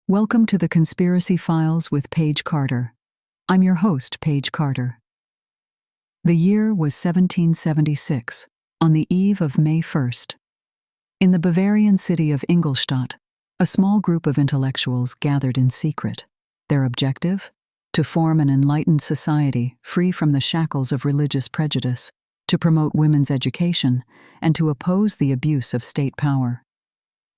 Welcome to the Conspiracy Files with Paige Carter. I'm your host, Paige Carter. The year was 1776, on the eve of May 1st. In the Bavarian city of Ingolstadt, a small group of intellectuals gathered in secret. Their objective? To form an enlightened society free from the shackles of religious prejudice, to promote women's education, and to oppose the abuse of state power.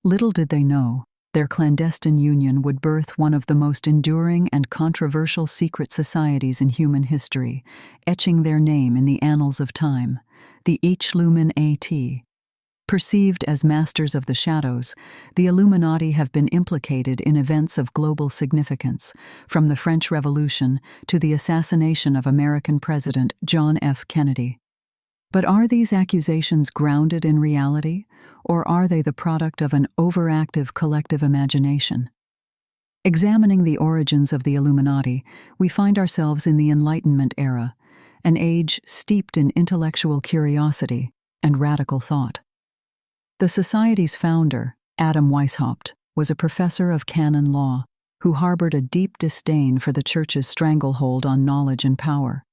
Little did they know, their clandestine union would birth one of the most enduring and controversial secret societies in human history, etching their name in the annals of time, the Illuminati. Perceived as masters of the shadows, the Illuminati have been implicated in events of global significance, from the French Revolution to the assassination of American President John F. Kennedy. But are these accusations grounded in reality, or are they the product of an overactive collective imagination? Examining the origins of the Illuminati, we find ourselves in the Enlightenment era, an age steeped in intellectual curiosity and radical thought. The society's founder, Adam Weishaupt, was a professor of canon law who harbored a deep disdain for the Church's stranglehold on knowledge and power.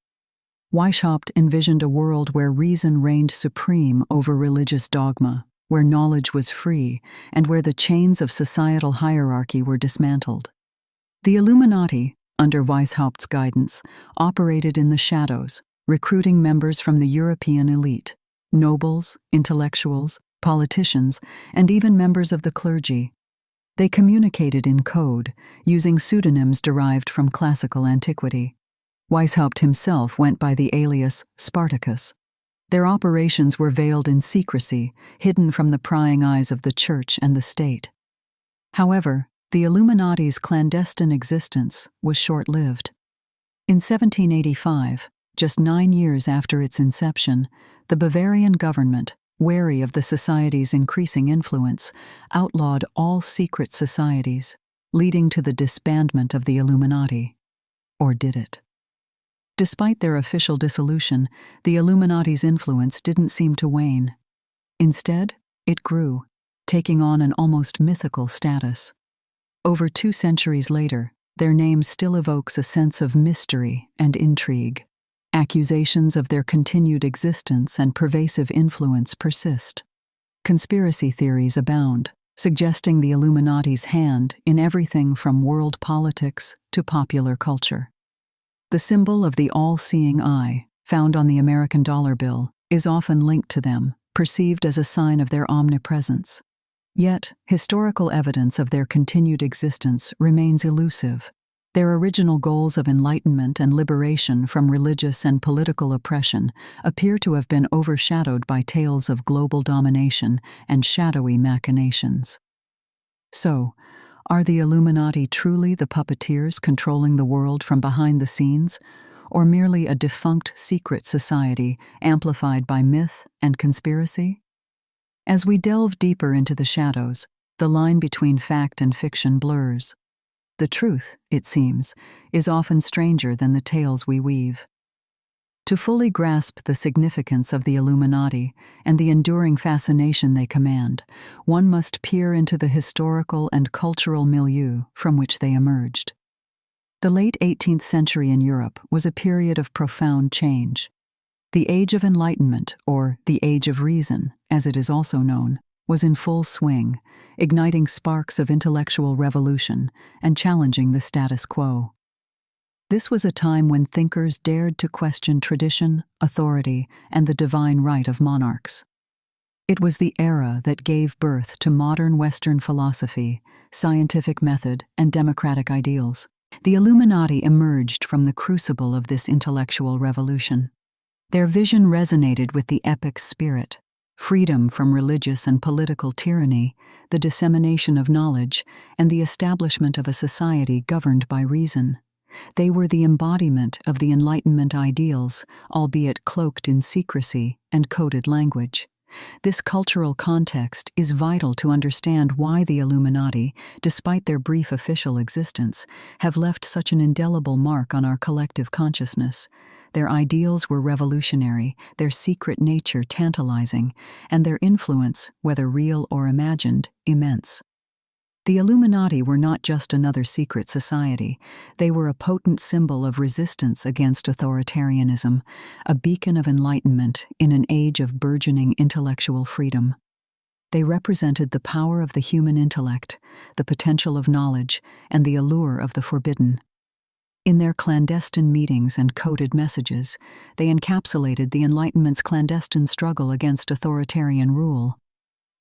Weishaupt envisioned a world where reason reigned supreme over religious dogma, where knowledge was free, and where the chains of societal hierarchy were dismantled. The Illuminati, under Weishaupt's guidance, operated in the shadows, recruiting members from the European elite, nobles, intellectuals, politicians, and even members of the clergy. They communicated in code, using pseudonyms derived from classical antiquity. Weishaupt himself went by the alias Spartacus. Their operations were veiled in secrecy, hidden from the prying eyes of the Church and the state. However, the Illuminati's clandestine existence was short-lived. In 1785, just 9 years after its inception, the Bavarian government, wary of the society's increasing influence, outlawed all secret societies, leading to the disbandment of the Illuminati. Or did it? Despite their official dissolution, the Illuminati's influence didn't seem to wane. Instead, it grew, taking on an almost mythical status. Over 2 centuries later, their name still evokes a sense of mystery and intrigue. Accusations of their continued existence and pervasive influence persist. Conspiracy theories abound, suggesting the Illuminati's hand in everything from world politics to popular culture. The symbol of the all-seeing eye, found on the American dollar bill, is often linked to them, perceived as a sign of their omnipresence. Yet, historical evidence of their continued existence remains elusive. Their original goals of enlightenment and liberation from religious and political oppression appear to have been overshadowed by tales of global domination and shadowy machinations. So, are the Illuminati truly the puppeteers controlling the world from behind the scenes, or merely a defunct secret society amplified by myth and conspiracy? As we delve deeper into the shadows, the line between fact and fiction blurs. The truth, it seems, is often stranger than the tales we weave. To fully grasp the significance of the Illuminati and the enduring fascination they command, one must peer into the historical and cultural milieu from which they emerged. The late 18th century in Europe was a period of profound change. The Age of Enlightenment, or the Age of Reason, as it is also known, was in full swing, igniting sparks of intellectual revolution and challenging the status quo. This was a time when thinkers dared to question tradition, authority, and the divine right of monarchs. It was the era that gave birth to modern Western philosophy, scientific method, and democratic ideals. The Illuminati emerged from the crucible of this intellectual revolution. Their vision resonated with the epic spirit: freedom from religious and political tyranny, the dissemination of knowledge, and the establishment of a society governed by reason. They were the embodiment of the Enlightenment ideals, albeit cloaked in secrecy and coded language. This cultural context is vital to understand why the Illuminati, despite their brief official existence, have left such an indelible mark on our collective consciousness. Their ideals were revolutionary, their secret nature tantalizing, and their influence, whether real or imagined, immense. The Illuminati were not just another secret society. They were a potent symbol of resistance against authoritarianism, a beacon of enlightenment in an age of burgeoning intellectual freedom. They represented the power of the human intellect, the potential of knowledge, and the allure of the forbidden. In their clandestine meetings and coded messages, they encapsulated the Enlightenment's clandestine struggle against authoritarian rule.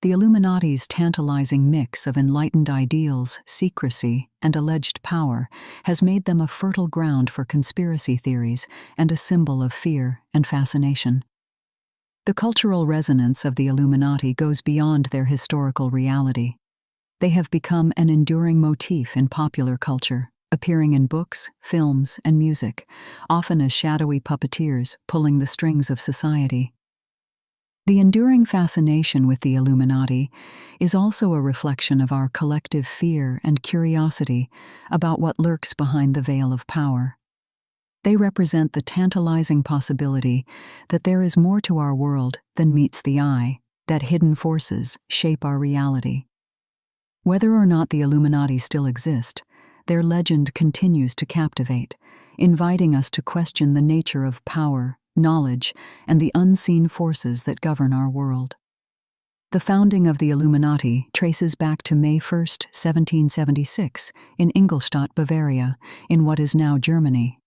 The Illuminati's tantalizing mix of enlightened ideals, secrecy, and alleged power has made them a fertile ground for conspiracy theories and a symbol of fear and fascination. The cultural resonance of the Illuminati goes beyond their historical reality. They have become an enduring motif in popular culture, appearing in books, films, and music, often as shadowy puppeteers pulling the strings of society. The enduring fascination with the Illuminati is also a reflection of our collective fear and curiosity about what lurks behind the veil of power. They represent the tantalizing possibility that there is more to our world than meets the eye, that hidden forces shape our reality. Whether or not the Illuminati still exist, their legend continues to captivate, inviting us to question the nature of power, knowledge, and the unseen forces that govern our world. The founding of the Illuminati traces back to May 1, 1776, in Ingolstadt, Bavaria, in what is now Germany.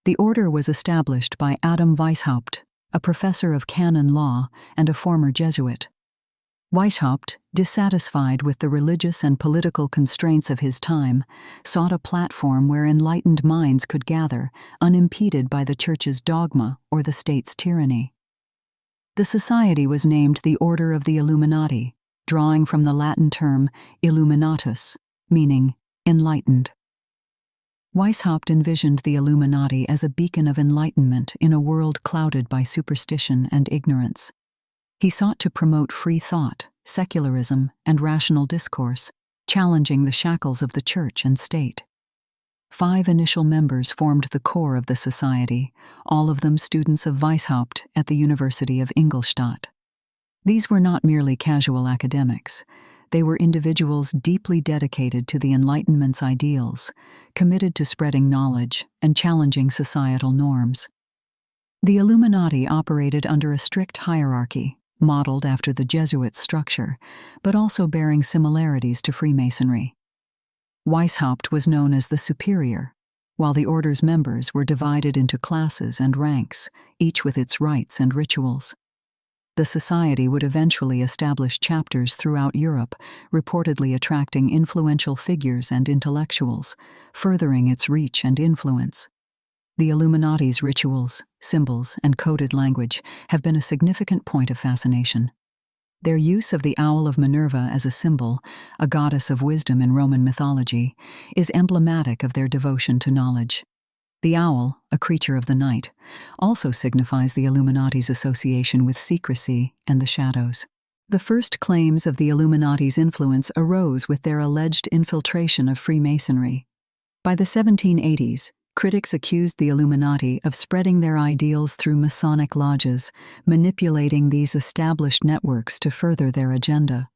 The order was established by Adam Weishaupt, a professor of canon law and a former Jesuit. Weishaupt, dissatisfied with the religious and political constraints of his time, sought a platform where enlightened minds could gather, unimpeded by the Church's dogma or the state's tyranny. The society was named the Order of the Illuminati, drawing from the Latin term illuminatus, meaning enlightened. Weishaupt envisioned the Illuminati as a beacon of enlightenment in a world clouded by superstition and ignorance. He sought to promote free thought, secularism, and rational discourse, challenging the shackles of the church and state. 5 initial members formed the core of the society, all of them students of Weishaupt at the University of Ingolstadt. These were not merely casual academics. They were individuals deeply dedicated to the Enlightenment's ideals, committed to spreading knowledge and challenging societal norms. The Illuminati operated under a strict hierarchy, modeled after the Jesuit structure, but also bearing similarities to Freemasonry. Weishaupt was known as the Superior, while the order's members were divided into classes and ranks, each with its rites and rituals. The society would eventually establish chapters throughout Europe, reportedly attracting influential figures and intellectuals, furthering its reach and influence. The Illuminati's rituals, symbols, and coded language have been a significant point of fascination. Their use of the owl of Minerva as a symbol, a goddess of wisdom in Roman mythology, is emblematic of their devotion to knowledge. The owl, a creature of the night, also signifies the Illuminati's association with secrecy and the shadows. The first claims of the Illuminati's influence arose with their alleged infiltration of Freemasonry. By the 1780s, critics accused the Illuminati of spreading their ideals through Masonic lodges, manipulating these established networks to further their agenda.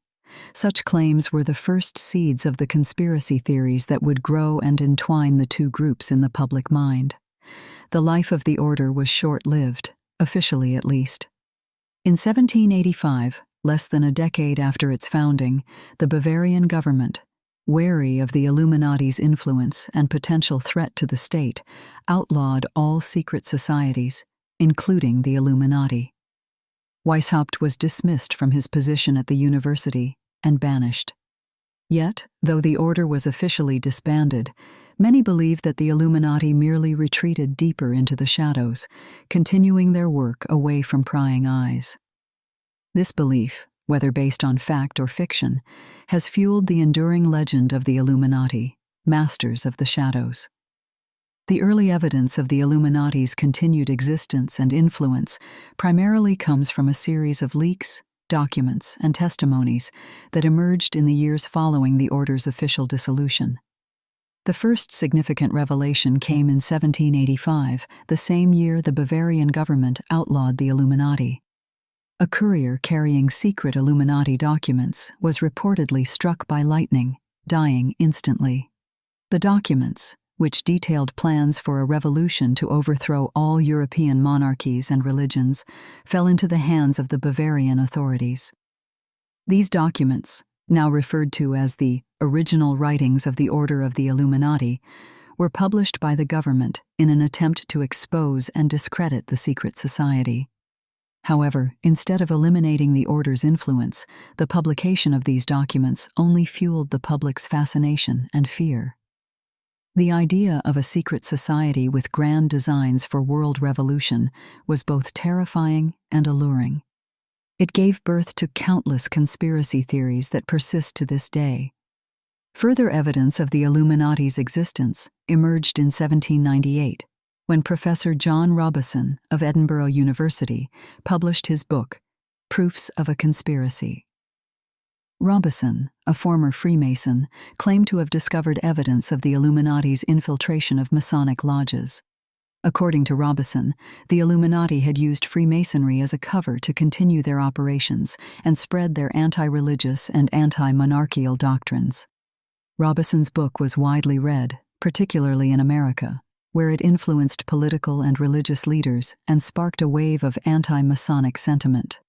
Such claims were the first seeds of the conspiracy theories that would grow and entwine the two groups in the public mind. The life of the order was short-lived, officially at least. In 1785, less than a decade after its founding, the Bavarian government, wary of the Illuminati's influence and potential threat to the state, outlawed all secret societies, including the Illuminati. Weishaupt was dismissed from his position at the university and banished. Yet, though the order was officially disbanded, many believe that the Illuminati merely retreated deeper into the shadows, continuing their work away from prying eyes. This belief, whether based on fact or fiction, has fueled the enduring legend of the Illuminati, masters of the shadows. The early evidence of the Illuminati's continued existence and influence primarily comes from a series of leaks, documents, and testimonies that emerged in the years following the order's official dissolution. The first significant revelation came in 1785, the same year the Bavarian government outlawed the Illuminati. A courier carrying secret Illuminati documents was reportedly struck by lightning, dying instantly. The documents, which detailed plans for a revolution to overthrow all European monarchies and religions, fell into the hands of the Bavarian authorities. These documents, now referred to as the original writings of the Order of the Illuminati, were published by the government in an attempt to expose and discredit the secret society. However, instead of eliminating the Order's influence, the publication of these documents only fueled the public's fascination and fear. The idea of a secret society with grand designs for world revolution was both terrifying and alluring. It gave birth to countless conspiracy theories that persist to this day. Further evidence of the Illuminati's existence emerged in 1798, when Professor John Robison of Edinburgh University published his book, Proofs of a Conspiracy. Robison, a former Freemason, claimed to have discovered evidence of the Illuminati's infiltration of Masonic lodges. According to Robison, the Illuminati had used Freemasonry as a cover to continue their operations and spread their anti-religious and anti-monarchical doctrines. Robison's book was widely read, particularly in America, where it influenced political and religious leaders and sparked a wave of anti-Masonic sentiment.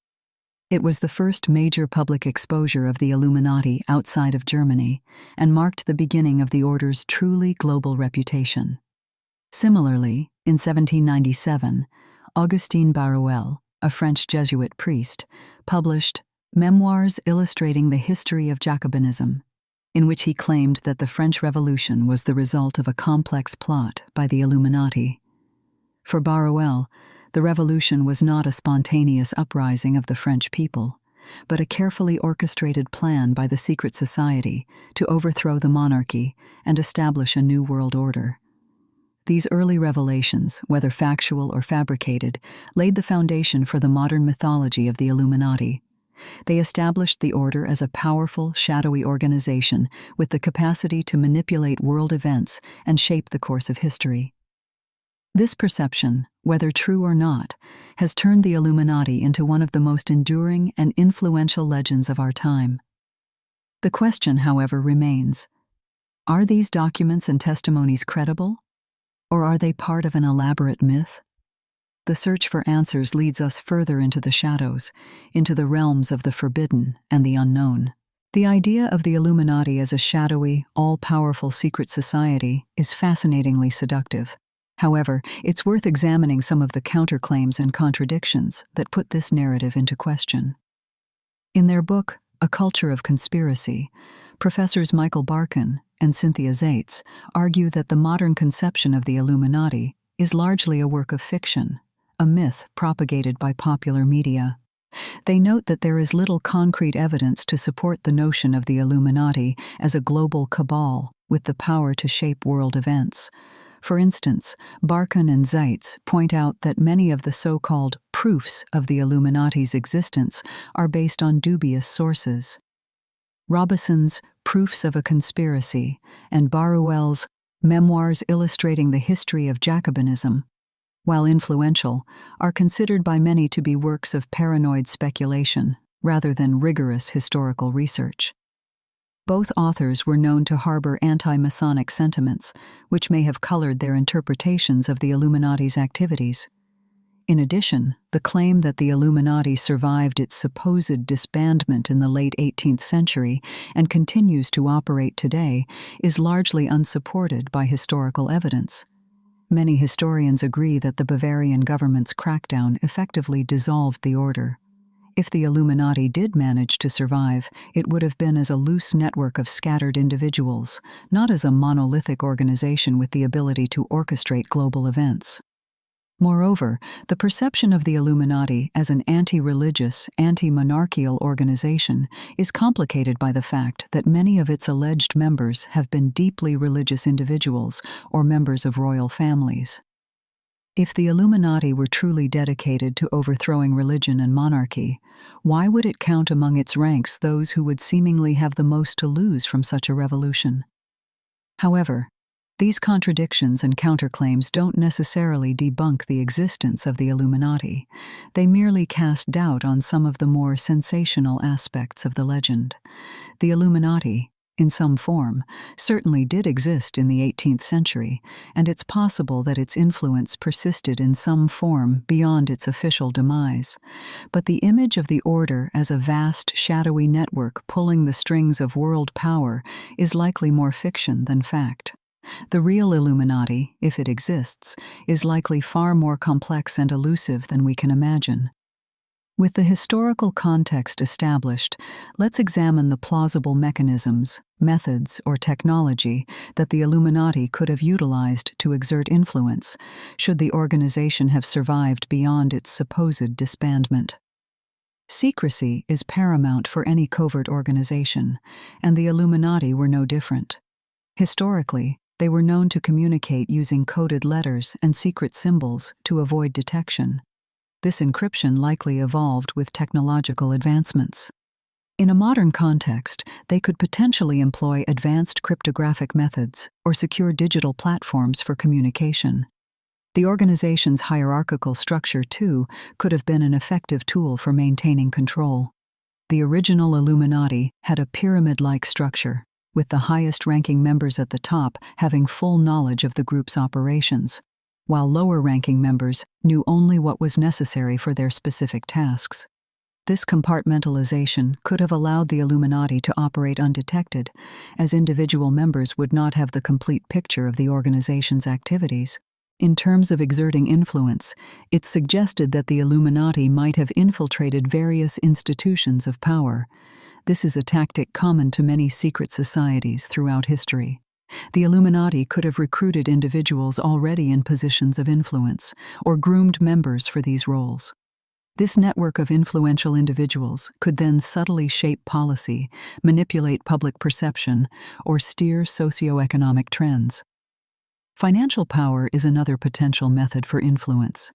It was the first major public exposure of the Illuminati outside of Germany and marked the beginning of the Order's truly global reputation. Similarly, in 1797, Augustin Barruel, a French Jesuit priest, published Memoirs Illustrating the History of Jacobinism, in which he claimed that the French Revolution was the result of a complex plot by the Illuminati. For Barruel, the revolution was not a spontaneous uprising of the French people, but a carefully orchestrated plan by the secret society to overthrow the monarchy and establish a new world order. These early revelations, whether factual or fabricated, laid the foundation for the modern mythology of the Illuminati. They established the Order as a powerful, shadowy organization with the capacity to manipulate world events and shape the course of history. This perception, whether true or not, has turned the Illuminati into one of the most enduring and influential legends of our time. The question, however, remains: are these documents and testimonies credible, or are they part of an elaborate myth? The search for answers leads us further into the shadows, into the realms of the forbidden and the unknown. The idea of the Illuminati as a shadowy, all-powerful secret society is fascinatingly seductive. However, it's worth examining some of the counterclaims and contradictions that put this narrative into question. In their book, A Culture of Conspiracy, Professors Michael Barkan and Cynthia Zaitz argue that the modern conception of the Illuminati is largely a work of fiction, a myth propagated by popular media. They note that there is little concrete evidence to support the notion of the Illuminati as a global cabal with the power to shape world events. For instance, Barkan and Zaitz point out that many of the so-called proofs of the Illuminati's existence are based on dubious sources. Robison's Proofs of a Conspiracy and Barruel's Memoirs Illustrating the History of Jacobinism, while influential, are considered by many to be works of paranoid speculation rather than rigorous historical research. Both authors were known to harbor anti-Masonic sentiments, which may have colored their interpretations of the Illuminati's activities. In addition, the claim that the Illuminati survived its supposed disbandment in the late 18th century and continues to operate today is largely unsupported by historical evidence. Many historians agree that the Bavarian government's crackdown effectively dissolved the order. If the Illuminati did manage to survive, it would have been as a loose network of scattered individuals, not as a monolithic organization with the ability to orchestrate global events. Moreover, the perception of the Illuminati as an anti-religious, anti-monarchical organization is complicated by the fact that many of its alleged members have been deeply religious individuals or members of royal families. If the Illuminati were truly dedicated to overthrowing religion and monarchy, why would it count among its ranks those who would seemingly have the most to lose from such a revolution? However, these contradictions and counterclaims don't necessarily debunk the existence of the Illuminati. They merely cast doubt on some of the more sensational aspects of the legend. The Illuminati, in some form, certainly did exist in the 18th century, and it's possible that its influence persisted in some form beyond its official demise. But the image of the order as a vast, shadowy network pulling the strings of world power is likely more fiction than fact. The real Illuminati, if it exists, is likely far more complex and elusive than we can imagine. With the historical context established, let's examine the plausible mechanisms, methods, or technology that the Illuminati could have utilized to exert influence, should the organization have survived beyond its supposed disbandment. Secrecy is paramount for any covert organization, and the Illuminati were no different. Historically, they were known to communicate using coded letters and secret symbols to avoid detection. This encryption likely evolved with technological advancements. In a modern context, they could potentially employ advanced cryptographic methods or secure digital platforms for communication. The organization's hierarchical structure, too, could have been an effective tool for maintaining control. The original Illuminati had a pyramid-like structure, with the highest-ranking members at the top having full knowledge of the group's operations, while lower-ranking members knew only what was necessary for their specific tasks. This compartmentalization could have allowed the Illuminati to operate undetected, as individual members would not have the complete picture of the organization's activities. In terms of exerting influence, it suggested that the Illuminati might have infiltrated various institutions of power. This is a tactic common to many secret societies throughout history. The Illuminati could have recruited individuals already in positions of influence, or groomed members for these roles. This network of influential individuals could then subtly shape policy, manipulate public perception, or steer socioeconomic trends. Financial power is another potential method for influence.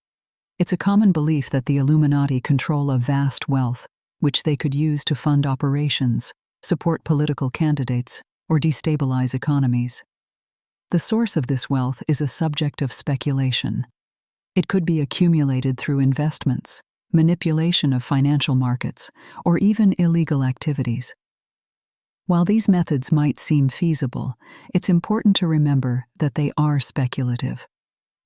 It's a common belief that the Illuminati control a vast wealth, which they could use to fund operations, support political candidates, or destabilize economies. The source of this wealth is a subject of speculation. It could be accumulated through investments, manipulation of financial markets, or even illegal activities. While these methods might seem feasible, it's important to remember that they are speculative.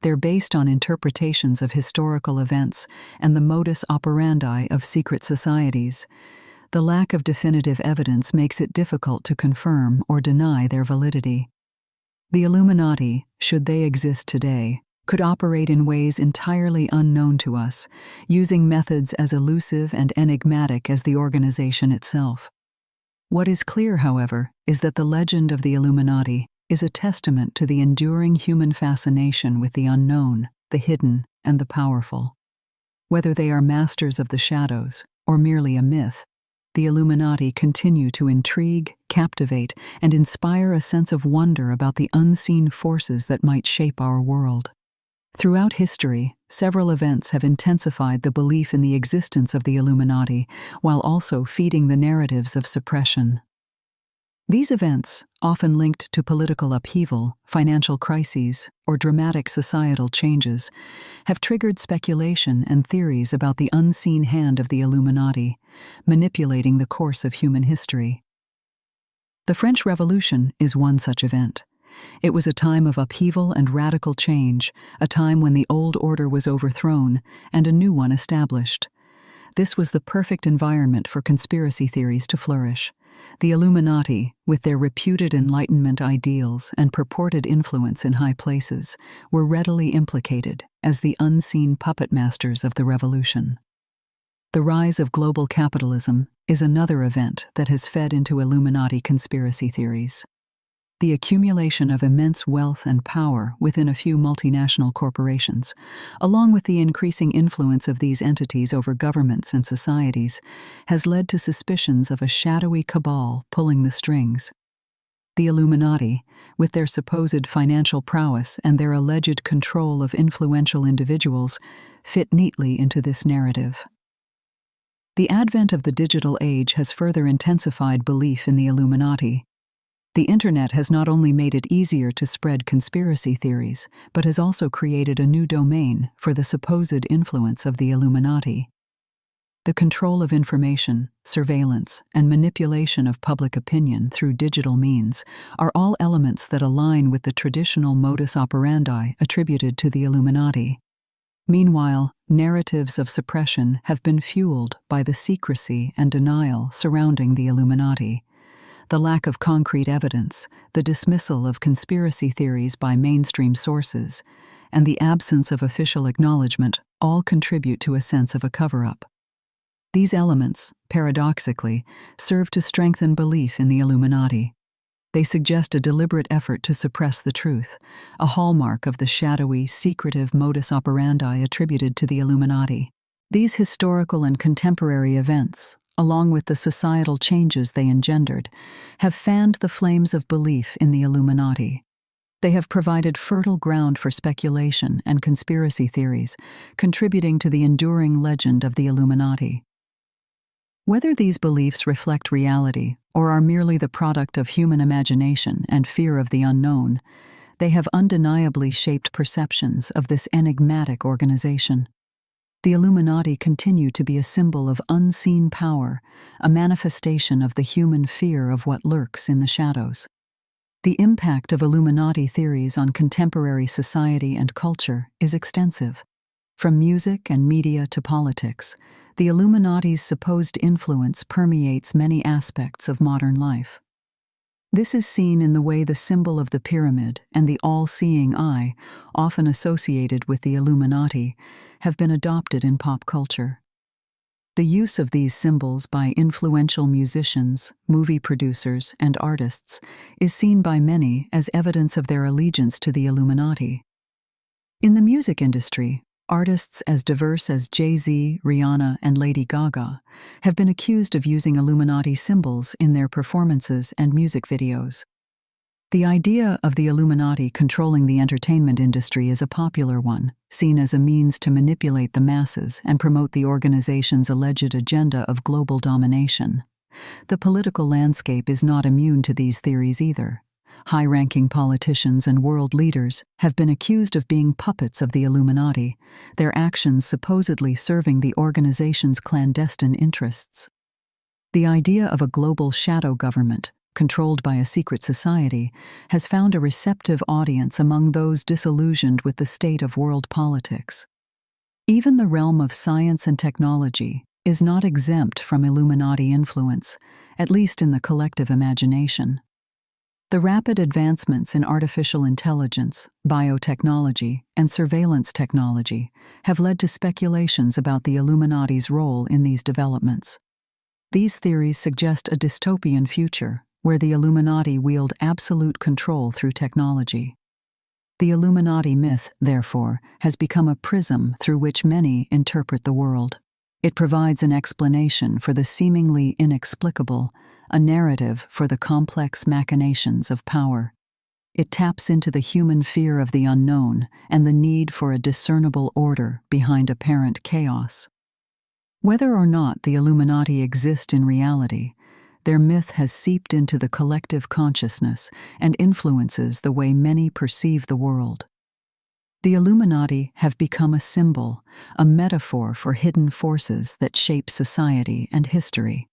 They're based on interpretations of historical events and the modus operandi of secret societies. The lack of definitive evidence makes it difficult to confirm or deny their validity. The Illuminati, should they exist today, could operate in ways entirely unknown to us, using methods as elusive and enigmatic as the organization itself. What is clear, however, is that the legend of the Illuminati is a testament to the enduring human fascination with the unknown, the hidden, and the powerful. Whether they are masters of the shadows or merely a myth, the Illuminati continue to intrigue, captivate, and inspire a sense of wonder about the unseen forces that might shape our world. Throughout history, several events have intensified the belief in the existence of the Illuminati, while also feeding the narratives of suppression. These events, often linked to political upheaval, financial crises, or dramatic societal changes, have triggered speculation and theories about the unseen hand of the Illuminati, manipulating the course of human history. The French Revolution is one such event. It was a time of upheaval and radical change, a time when the old order was overthrown and a new one established. This was the perfect environment for conspiracy theories to flourish. The Illuminati, with their reputed Enlightenment ideals and purported influence in high places, were readily implicated as the unseen puppet masters of the revolution. The rise of global capitalism is another event that has fed into Illuminati conspiracy theories. The accumulation of immense wealth and power within a few multinational corporations, along with the increasing influence of these entities over governments and societies, has led to suspicions of a shadowy cabal pulling the strings. The Illuminati, with their supposed financial prowess and their alleged control of influential individuals, fit neatly into this narrative. The advent of the digital age has further intensified belief in the Illuminati. The internet has not only made it easier to spread conspiracy theories, but has also created a new domain for the supposed influence of the Illuminati. The control of information, surveillance, and manipulation of public opinion through digital means are all elements that align with the traditional modus operandi attributed to the Illuminati. Meanwhile, narratives of suppression have been fueled by the secrecy and denial surrounding the Illuminati. The lack of concrete evidence, the dismissal of conspiracy theories by mainstream sources, and the absence of official acknowledgement all contribute to a sense of a cover-up. These elements, paradoxically, serve to strengthen belief in the Illuminati. They suggest a deliberate effort to suppress the truth, a hallmark of the shadowy, secretive modus operandi attributed to the Illuminati. These historical and contemporary events, along with the societal changes they engendered, have fanned the flames of belief in the Illuminati. They have provided fertile ground for speculation and conspiracy theories, contributing to the enduring legend of the Illuminati. Whether these beliefs reflect reality or are merely the product of human imagination and fear of the unknown, they have undeniably shaped perceptions of this enigmatic organization. The Illuminati continue to be a symbol of unseen power, a manifestation of the human fear of what lurks in the shadows. The impact of Illuminati theories on contemporary society and culture is extensive. From music and media to politics, the Illuminati's supposed influence permeates many aspects of modern life. This is seen in the way the symbol of the pyramid and the all-seeing eye, often associated with the Illuminati, have been adopted in pop culture. The use of these symbols by influential musicians, movie producers, and artists is seen by many as evidence of their allegiance to the Illuminati. In the music industry, artists as diverse as Jay-Z, Rihanna, and Lady Gaga have been accused of using Illuminati symbols in their performances and music videos. The idea of the Illuminati controlling the entertainment industry is a popular one, seen as a means to manipulate the masses and promote the organization's alleged agenda of global domination. The political landscape is not immune to these theories either. High-ranking politicians and world leaders have been accused of being puppets of the Illuminati, their actions supposedly serving the organization's clandestine interests. The idea of a global shadow government, controlled by a secret society, has found a receptive audience among those disillusioned with the state of world politics. Even the realm of science and technology is not exempt from Illuminati influence, at least in the collective imagination. The rapid advancements in artificial intelligence, biotechnology, and surveillance technology have led to speculations about the Illuminati's role in these developments. These theories suggest a dystopian future where the Illuminati wield absolute control through technology. The Illuminati myth, therefore, has become a prism through which many interpret the world. It provides an explanation for the seemingly inexplicable, a narrative for the complex machinations of power. It taps into the human fear of the unknown and the need for a discernible order behind apparent chaos. Whether or not the Illuminati exist in reality, their myth has seeped into the collective consciousness and influences the way many perceive the world. The Illuminati have become a symbol, a metaphor for hidden forces that shape society and history.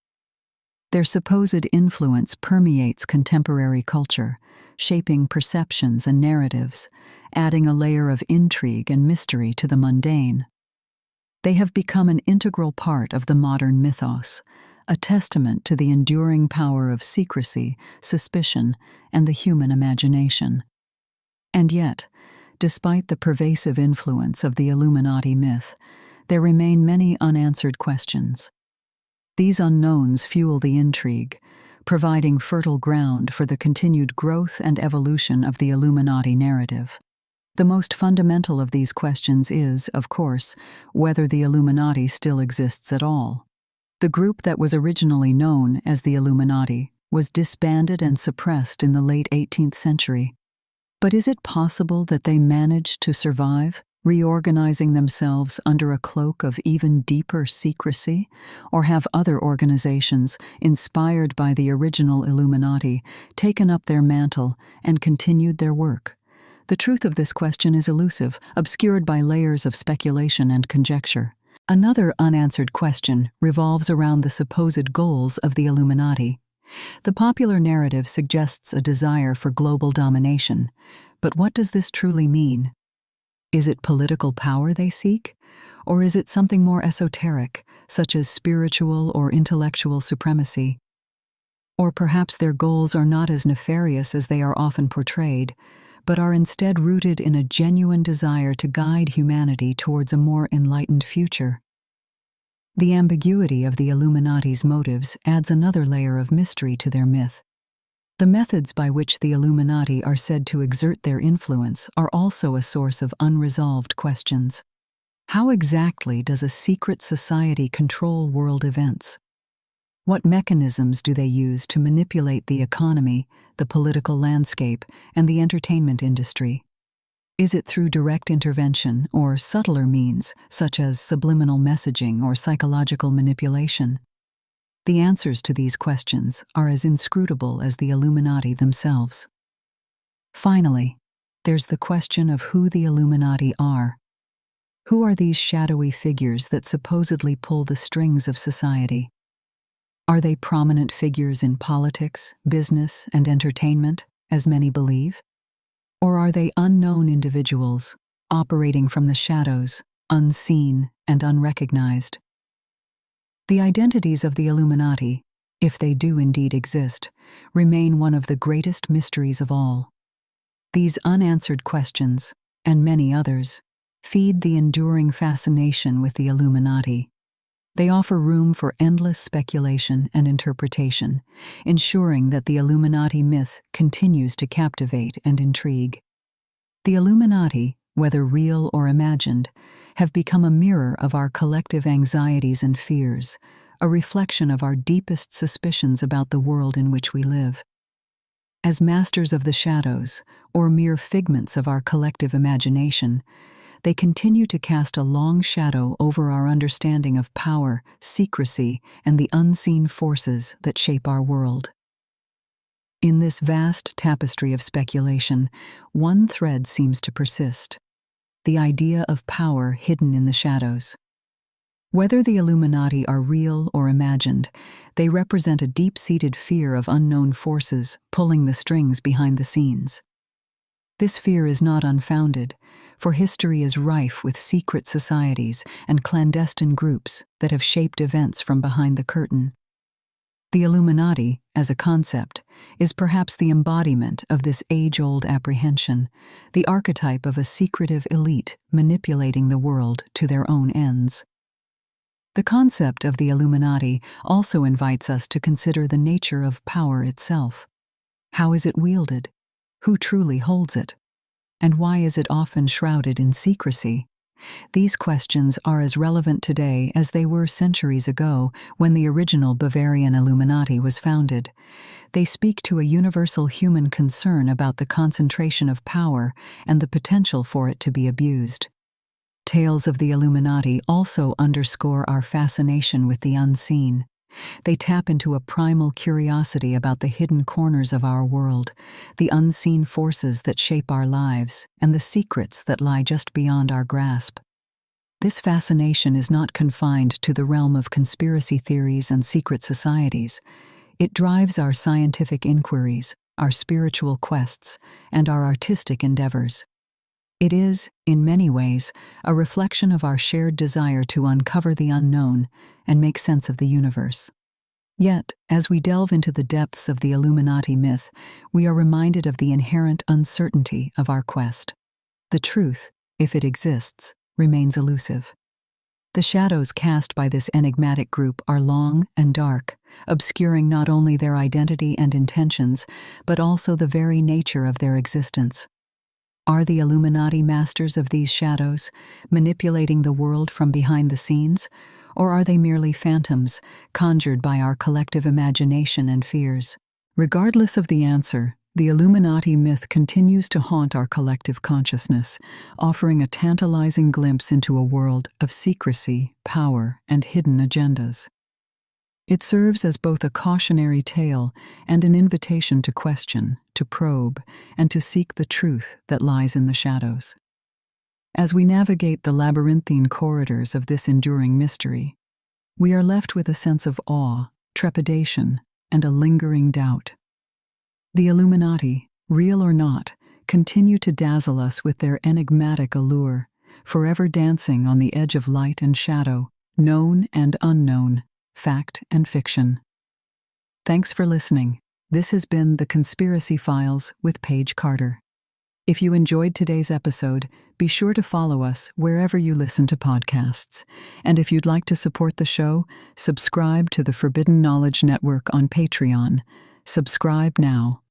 Their supposed influence permeates contemporary culture, shaping perceptions and narratives, adding a layer of intrigue and mystery to the mundane. They have become an integral part of the modern mythos, a testament to the enduring power of secrecy, suspicion, and the human imagination. And yet, despite the pervasive influence of the Illuminati myth, there remain many unanswered questions. These unknowns fuel the intrigue, providing fertile ground for the continued growth and evolution of the Illuminati narrative. The most fundamental of these questions is, of course, whether the Illuminati still exists at all. The group that was originally known as the Illuminati was disbanded and suppressed in the late 18th century. But is it possible that they managed to survive, reorganizing themselves under a cloak of even deeper secrecy? Or have other organizations, inspired by the original Illuminati, taken up their mantle and continued their work? The truth of this question is elusive, obscured by layers of speculation and conjecture. Another unanswered question revolves around the supposed goals of the Illuminati. The popular narrative suggests a desire for global domination, but what does this truly mean? Is it political power they seek? Or is it something more esoteric, such as spiritual or intellectual supremacy? Or perhaps their goals are not as nefarious as they are often portrayed, but are instead rooted in a genuine desire to guide humanity towards a more enlightened future. The ambiguity of the Illuminati's motives adds another layer of mystery to their myth. The methods by which the Illuminati are said to exert their influence are also a source of unresolved questions. How exactly does a secret society control world events? What mechanisms do they use to manipulate the economy, the political landscape, and the entertainment industry? Is it through direct intervention or subtler means, such as subliminal messaging or psychological manipulation? The answers to these questions are as inscrutable as the Illuminati themselves. Finally, there's the question of who the Illuminati are. Who are these shadowy figures that supposedly pull the strings of society? Are they prominent figures in politics, business, and entertainment, as many believe? Or are they unknown individuals, operating from the shadows, unseen and unrecognized? The identities of the Illuminati, if they do indeed exist, remain one of the greatest mysteries of all. These unanswered questions, and many others, feed the enduring fascination with the Illuminati. They offer room for endless speculation and interpretation, ensuring that the Illuminati myth continues to captivate and intrigue. The Illuminati, whether real or imagined, have become a mirror of our collective anxieties and fears, a reflection of our deepest suspicions about the world in which we live. As masters of the shadows, or mere figments of our collective imagination, they continue to cast a long shadow over our understanding of power, secrecy, and the unseen forces that shape our world. In this vast tapestry of speculation, one thread seems to persist: the idea of power hidden in the shadows. Whether the Illuminati are real or imagined, they represent a deep-seated fear of unknown forces pulling the strings behind the scenes. This fear is not unfounded, for history is rife with secret societies and clandestine groups that have shaped events from behind the curtain. The Illuminati, as a concept, is perhaps the embodiment of this age-old apprehension, the archetype of a secretive elite manipulating the world to their own ends. The concept of the Illuminati also invites us to consider the nature of power itself. How is it wielded? Who truly holds it? And why is it often shrouded in secrecy? These questions are as relevant today as they were centuries ago when the original Bavarian Illuminati was founded. They speak to a universal human concern about the concentration of power and the potential for it to be abused. Tales of the Illuminati also underscore our fascination with the unseen. They tap into a primal curiosity about the hidden corners of our world, the unseen forces that shape our lives, and the secrets that lie just beyond our grasp. This fascination is not confined to the realm of conspiracy theories and secret societies. It drives our scientific inquiries, our spiritual quests, and our artistic endeavors. It is, in many ways, a reflection of our shared desire to uncover the unknown and make sense of the universe. Yet, as we delve into the depths of the Illuminati myth, we are reminded of the inherent uncertainty of our quest. The truth, if it exists, remains elusive. The shadows cast by this enigmatic group are long and dark, obscuring not only their identity and intentions, but also the very nature of their existence. Are the Illuminati masters of these shadows, manipulating the world from behind the scenes, or are they merely phantoms, conjured by our collective imagination and fears? Regardless of the answer, the Illuminati myth continues to haunt our collective consciousness, offering a tantalizing glimpse into a world of secrecy, power, and hidden agendas. It serves as both a cautionary tale and an invitation to question, to probe, and to seek the truth that lies in the shadows. As we navigate the labyrinthine corridors of this enduring mystery, we are left with a sense of awe, trepidation, and a lingering doubt. The Illuminati, real or not, continue to dazzle us with their enigmatic allure, forever dancing on the edge of light and shadow, known and unknown, fact and fiction. Thanks for listening. This has been The Conspiracy Files with Paige Carter. If you enjoyed today's episode, be sure to follow us wherever you listen to podcasts. And if you'd like to support the show, subscribe to the Forbidden Knowledge Network on Patreon. Subscribe now.